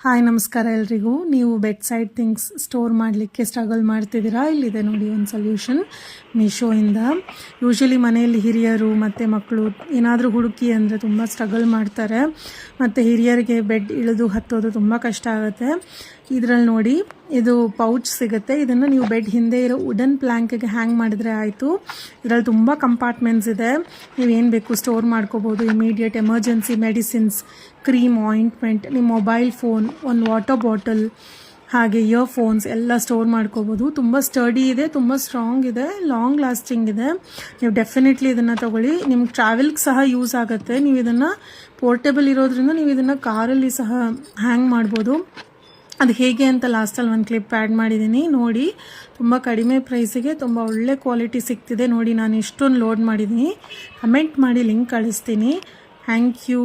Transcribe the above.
Hi ನಮಸ್ಕಾರ ಎಲ್ರಿಗೂ. ನೀವು ಬೆಡ್ ಸೈಡ್ ಥಿಂಗ್ಸ್ ಸ್ಟೋರ್ ಮಾಡಲಿಕ್ಕೆ ಸ್ಟ್ರಗಲ್ ಮಾಡ್ತಿದ್ದೀರಾ? ಇಲ್ಲಿದೆ ನೋಡಿ ಒಂದು ಸೊಲ್ಯೂಷನ್ ಮೀಶೋಯಿಂದ. ಯೂಶ್ವಲಿ ಮನೆಯಲ್ಲಿ ಹಿರಿಯರು ಮತ್ತು ಮಕ್ಕಳು ಏನಾದರೂ ಹುಡುಕಿ ಅಂದರೆ ತುಂಬ ಸ್ಟ್ರಗಲ್ ಮಾಡ್ತಾರೆ, ಮತ್ತು ಹಿರಿಯರಿಗೆ ಬೆಡ್ ಇಳಿದು ಹತ್ತೋದು ತುಂಬ ಕಷ್ಟ ಆಗುತ್ತೆ. ಇದರಲ್ಲಿ ನೋಡಿ, ಇದು ಪೌಚ್ ಸಿಗುತ್ತೆ. ಇದನ್ನು ನೀವು ಬೆಡ್ ಹಿಂದೆ ಇರೋ ವುಡನ್ ಪ್ಲ್ಯಾಂಕಿಗೆ ಹ್ಯಾಂಗ್ ಮಾಡಿದರೆ ಆಯಿತು. ಇದರಲ್ಲಿ ತುಂಬ ಕಂಪಾರ್ಟ್ಮೆಂಟ್ಸ್ ಇದೆ. ನೀವೇನು ಬೇಕು ಸ್ಟೋರ್ ಮಾಡ್ಕೋಬೋದು. Immediate emergency medicines, cream, ointment, ನಿಮ್ಮ ಮೊಬೈಲ್ ಫೋನ್, ಒಂದು ವಾಟರ್ ಬಾಟಲ್, ಹಾಗೆ ಇಯರ್ಫೋನ್ಸ್ ಎಲ್ಲ ಸ್ಟೋರ್ ಮಾಡ್ಕೋಬೋದು. ತುಂಬ ಸ್ಟಡಿ ಇದೆ, ತುಂಬ ಸ್ಟ್ರಾಂಗ್ ಇದೆ, ಲಾಂಗ್ ಲಾಸ್ಟಿಂಗ್ ಇದೆ. ನೀವು ಡೆಫಿನೆಟ್ಲಿ ಇದನ್ನು ತೊಗೊಳ್ಳಿ. ನಿಮ್ಗೆ ಟ್ರಾವೆಲ್ಗೆ ಸಹ ಯೂಸ್ ಆಗುತ್ತೆ. ನೀವು ಇದನ್ನು ಪೋರ್ಟೇಬಲ್ ಇರೋದ್ರಿಂದ ನೀವು ಇದನ್ನು ಕಾರಲ್ಲಿ ಸಹ ಹ್ಯಾಂಗ್ ಮಾಡ್ಬೋದು. ಅದು ಹೇಗೆ ಅಂತ ಲಾಸ್ಟಲ್ಲಿ ಒಂದು ಕ್ಲಿಪ್ ಆ್ಯಡ್ ಮಾಡಿದ್ದೀನಿ ನೋಡಿ. ತುಂಬ ಕಡಿಮೆ ಪ್ರೈಸಿಗೆ ತುಂಬ ಒಳ್ಳೆ ಕ್ವಾಲಿಟಿ ಸಿಗ್ತಿದೆ ನೋಡಿ. ನಾನು ಇಷ್ಟೊಂದು ಲೋಡ್ ಮಾಡಿದ್ದೀನಿ. ಕಮೆಂಟ್ ಮಾಡಿ, ಲಿಂಕ್ ಕಳಿಸ್ತೀನಿ. Thank you.